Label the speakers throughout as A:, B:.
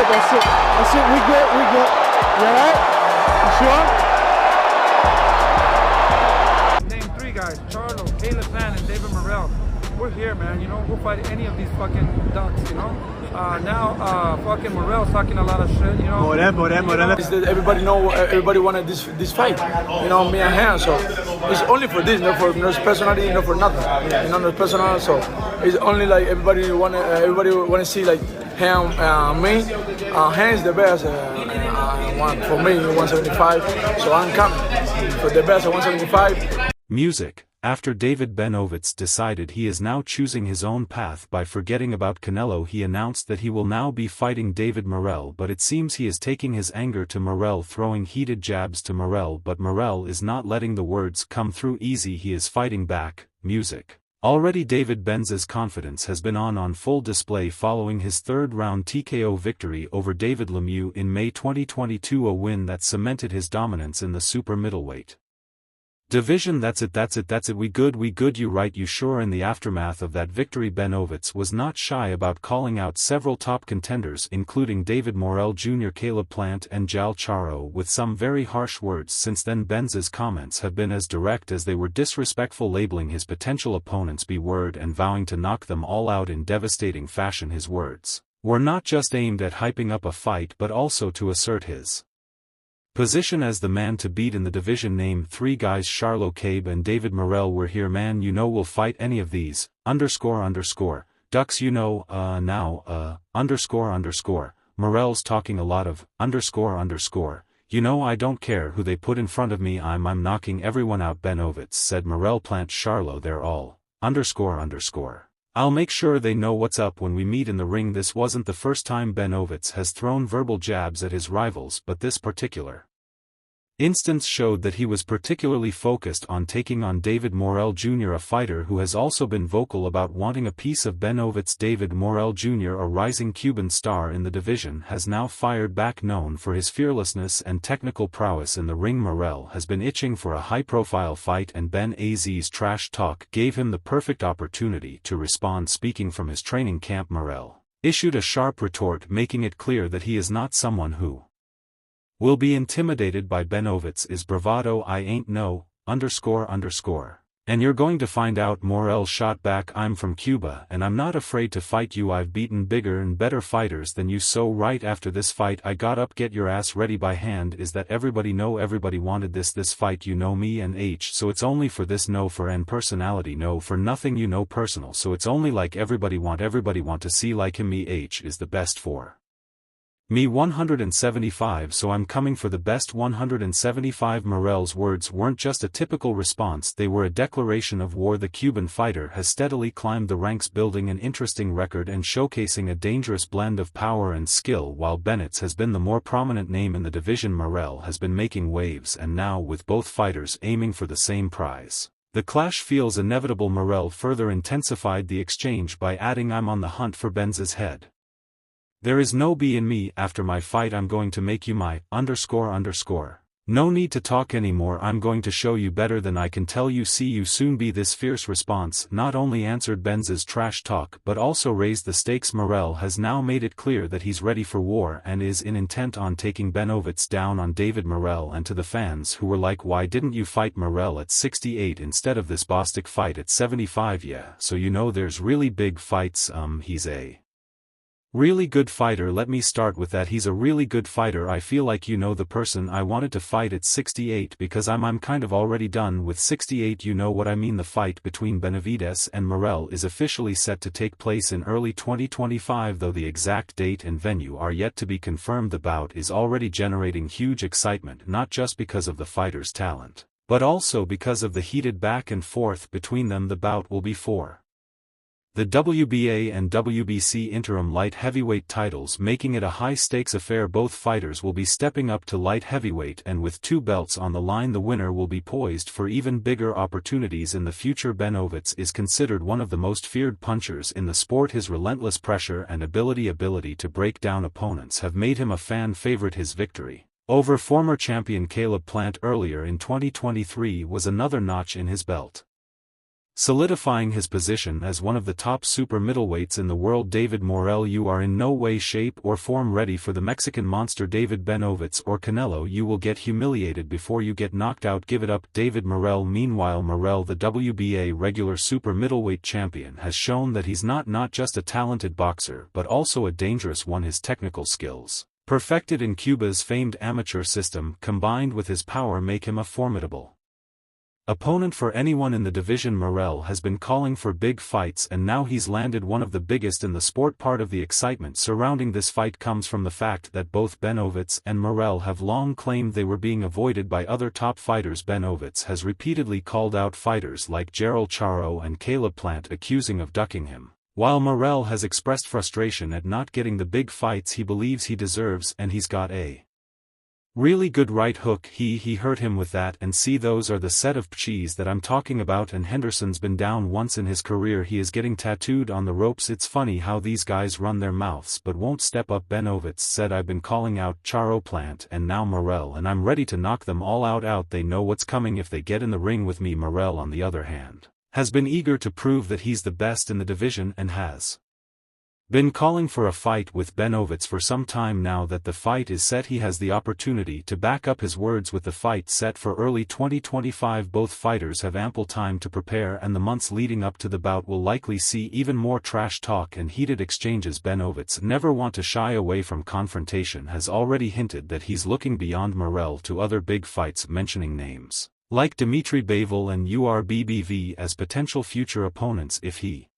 A: That's it. We good. You alright? You sure?
B: Name three guys: Charlo, Caleb Plant, and David Morrell. We're here, man. You know, we'll fight any of these fucking ducks. You know. Now, fucking Morrell's talking a lot of shit. You know.
C: Morrell. Everybody wanted this fight. You know, me and him. So it's only for this, not for no personality, not for nothing. You know, no personal. So it's only like everybody want to see like him, me. Him is the best. For me, 175. So I'm coming for the best at 175.
D: Music. After David Benavidez decided he is now choosing his own path by forgetting about Canelo, he announced that he will now be fighting David Morrell, but it seems he is taking his anger to Morrell, throwing heated jabs to Morrell, but Morrell is not letting the words come through easy. He is fighting back. Music. Already David Benz's confidence has been on full display following his third-round TKO victory over David Lemieux in May 2022, a win that cemented his dominance in the super middleweight division. That's it, we good, you right, you sure. In the aftermath of that victory, Benavidez was not shy about calling out several top contenders including David Morrell Jr., Caleb Plant and Jal Charo with some very harsh words. Since then Benz's comments have been as direct as they were disrespectful, labeling his potential opponents B-word and vowing to knock them all out in devastating fashion. His words were not just aimed at hyping up a fight but also to assert his position as the man to beat in the division. Name three guys: Charlo, Cabe and David Morrell. We're here, man, you know we'll fight any of these, __, ducks, you know, now, __, Morrell's talking a lot of, __, you know I don't care who they put in front of me, I'm knocking everyone out. Benavidez said Morrell, Plant, Charlo, they're all, __. I'll make sure they know what's up when we meet in the ring. This wasn't the first time Benavidez has thrown verbal jabs at his rivals, but this particular instance showed that he was particularly focused on taking on David Morrell Jr., a fighter who has also been vocal about wanting a piece of Benavidez. David Morrell Jr., a rising Cuban star in the division, has now fired back. Known for his fearlessness and technical prowess in the ring, Morrell has been itching for a high-profile fight, and Benaz's trash talk gave him the perfect opportunity to respond. Speaking from his training camp, Morrell issued a sharp retort, making it clear that he is not someone who will be intimidated by Benavidez's bravado. I ain't no, __. And you're going to find out. Morrell shot back, I'm from Cuba and I'm not afraid to fight you. I've beaten bigger and better fighters than you. So right after this fight I got up, get your ass ready by hand. Is that everybody know? Everybody wanted this fight, you know me and H, so it's only for this. No for N personality, no for nothing, you know, personal, so it's only like everybody want to see like him. Me H is the best for me 175, so I'm coming for the best 175. Morrell's words weren't just a typical response, they were a declaration of war. The Cuban fighter has steadily climbed the ranks, building an interesting record and showcasing a dangerous blend of power and skill. While Benavidez has been the more prominent name in the division, Morrell has been making waves, and now with both fighters aiming for the same prize, the clash feels inevitable. Morrell further intensified the exchange by adding, I'm on the hunt for Benz's head. There is no B in me. After my fight I'm going to make you my, __. No need to talk anymore, I'm going to show you better than I can tell you. See you soon. Be this fierce response not only answered Benz's trash talk but also raised the stakes. Morrell has now made it clear that he's ready for war and is intent on taking Benavidez down. On David Morrell, and to the fans who were like, why didn't you fight Morrell at 68 instead of this Bostic fight at 75? Yeah, so you know there's really big fights. He's a really good fighter. Let me start with that. He's a really good fighter. I feel like you know the person I wanted to fight at 68 because I'm kind of already done with 68. You know what I mean. The fight between Benavidez and Morrell is officially set to take place in early 2025, though the exact date and venue are yet to be confirmed. The bout is already generating huge excitement, not just because of the fighters' talent, but also because of the heated back and forth between them. The bout will be for the WBA and WBC interim light heavyweight titles, making it a high-stakes affair. Both fighters will be stepping up to light heavyweight, and with two belts on the line, the winner will be poised for even bigger opportunities in the future. Benavidez is considered one of the most feared punchers in the sport. His relentless pressure and ability to break down opponents have made him a fan favorite. His victory over former champion Caleb Plant earlier in 2023 was another notch in his belt. solidifying his position as one of the top super middleweights in the world. David Morrell, you are in no way, shape or form ready for the Mexican monster David Benavidez or Canelo. You will get humiliated before you get knocked out. Give it up. David Morrell. Meanwhile, Morrell, the WBA regular super middleweight champion, has shown that he's not just a talented boxer but also a dangerous one. His technical skills, perfected in Cuba's famed amateur system, combined with his power, make him a formidable opponent for anyone in the division. Morrell has been calling for big fights, and now he's landed one of the biggest in the sport. Part of the excitement surrounding this fight comes from the fact that both Benavidez and Morrell have long claimed they were being avoided by other top fighters. Benavidez has repeatedly called out fighters like Gerald Charo and Caleb Plant, accusing of ducking him, while Morrell has expressed frustration at not getting the big fights he believes he deserves. And he's got a really good right hook. He hurt him with that, and see, those are the set of cheese that I'm talking about. And Henderson's been down once in his career. He is getting tattooed on the ropes. It's funny how these guys run their mouths but won't step up. Benavidez said, I've been calling out Charo, Plant and now Morrell, and I'm ready to knock them all out. They know what's coming if they get in the ring with me. Morrell, on the other hand, has been eager to prove that he's the best in the division and has been calling for a fight with Benavidez for some time now. That the fight is set, he has the opportunity to back up his words with the fight set for early 2025. Both fighters have ample time to prepare, and the months leading up to the bout will likely see even more trash talk and heated exchanges. Benavidez, never want to shy away from confrontation, has already hinted that he's looking beyond Morrell to other big fights, mentioning names like Dimitri Bivol and URBBV as potential future opponents if he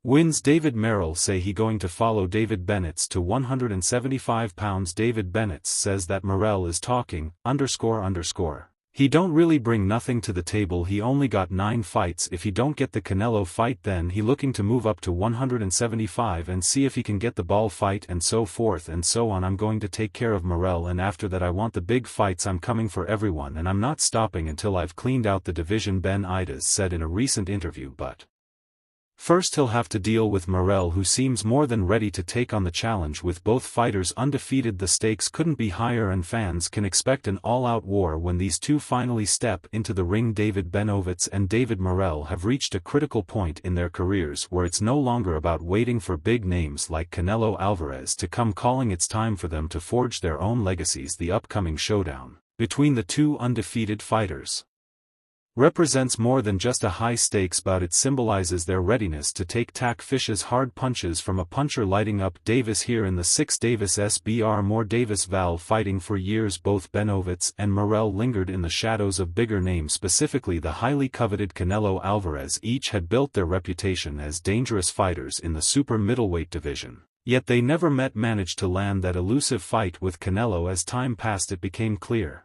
D: wins. David Morrell say he going to follow David Benavidez to 175 pounds. David Benavidez says that Morrell is talking, __. He don't really bring nothing to the table. He only got 9 fights. If he don't get the Canelo fight, then he looking to move up to 175 and see if he can get the ball fight, and so forth and so on. I'm going to take care of Morrell, and after that I want the big fights. I'm coming for everyone, and I'm not stopping until I've cleaned out the division, Benavidez said in a recent interview. But first he'll have to deal with Morrell, who seems more than ready to take on the challenge. With both fighters undefeated, the stakes couldn't be higher, and fans can expect an all-out war when these two finally step into the ring. David Benavidez and David Morrell have reached a critical point in their careers where it's no longer about waiting for big names like Canelo Alvarez to come calling. It's time for them to forge their own legacies. The upcoming showdown between the two undefeated fighters represents more than just a high-stakes bout. It symbolizes their readiness to take Fish's hard punches from a puncher. Lighting up Davis here in the 6 Davis SBR. More Davis Val fighting for years. Both Benavidez and Morrell lingered in the shadows of bigger names, specifically the highly coveted Canelo Alvarez. Each had built their reputation as dangerous fighters in the super middleweight division, yet they never managed to land that elusive fight with Canelo. As time passed, it became clear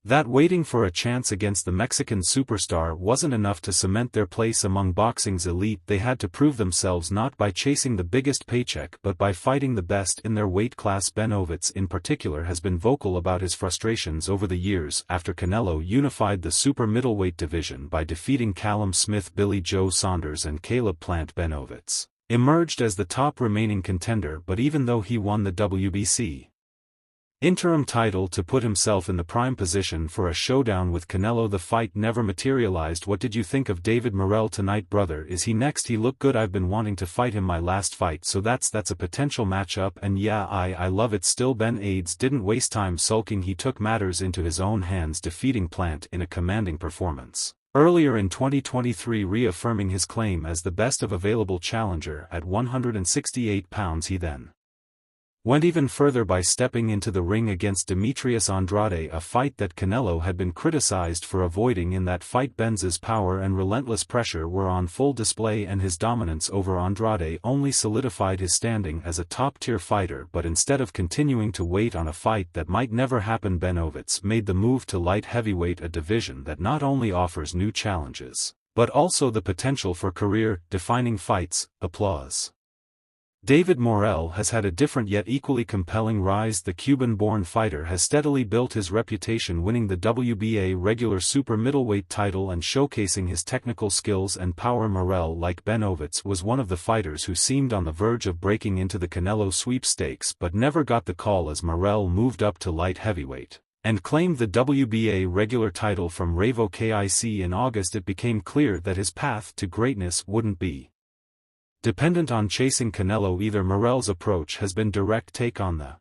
D: that waiting for a chance against the Mexican superstar wasn't enough to cement their place among boxing's elite. They had to prove themselves not by chasing the biggest paycheck but by fighting the best in their weight class. Benavidez in particular has been vocal about his frustrations over the years after Canelo unified the super middleweight division by defeating Callum Smith, Billy Joe Saunders and Caleb Plant. Benavidez emerged as the top remaining contender, but even though he won the WBC interim title to put himself in the prime position for a showdown with Canelo, the fight never materialized. What did you think of David Morrell tonight, brother? Is he next? He looked good. I've been wanting to fight him my last fight, so that's a potential matchup, and yeah, I love it. Still, Benavidez didn't waste time sulking. He took matters into his own hands, defeating Plant in a commanding performance earlier in 2023, reaffirming his claim as the best of available challenger at 168 pounds. He then went even further by stepping into the ring against Demetrius Andrade, a fight that Canelo had been criticized for avoiding. In that fight, Benz's power and relentless pressure were on full display, and his dominance over Andrade only solidified his standing as a top-tier fighter. But instead of continuing to wait on a fight that might never happen, Benavidez made the move to light heavyweight, a division that not only offers new challenges, but also the potential for career-defining fights. Applause. David Morrell has had a different yet equally compelling rise. The Cuban-born fighter has steadily built his reputation, winning the WBA regular super middleweight title and showcasing his technical skills and power. Morrell, like Benavidez, was one of the fighters who seemed on the verge of breaking into the Canelo sweepstakes but never got the call as Morrell moved up to light heavyweight. and claimed the WBA regular title from Revo KIC in August, it became clear that his path to greatness wouldn't be dependent on chasing Canelo either. Morrell's approach has been direct take on the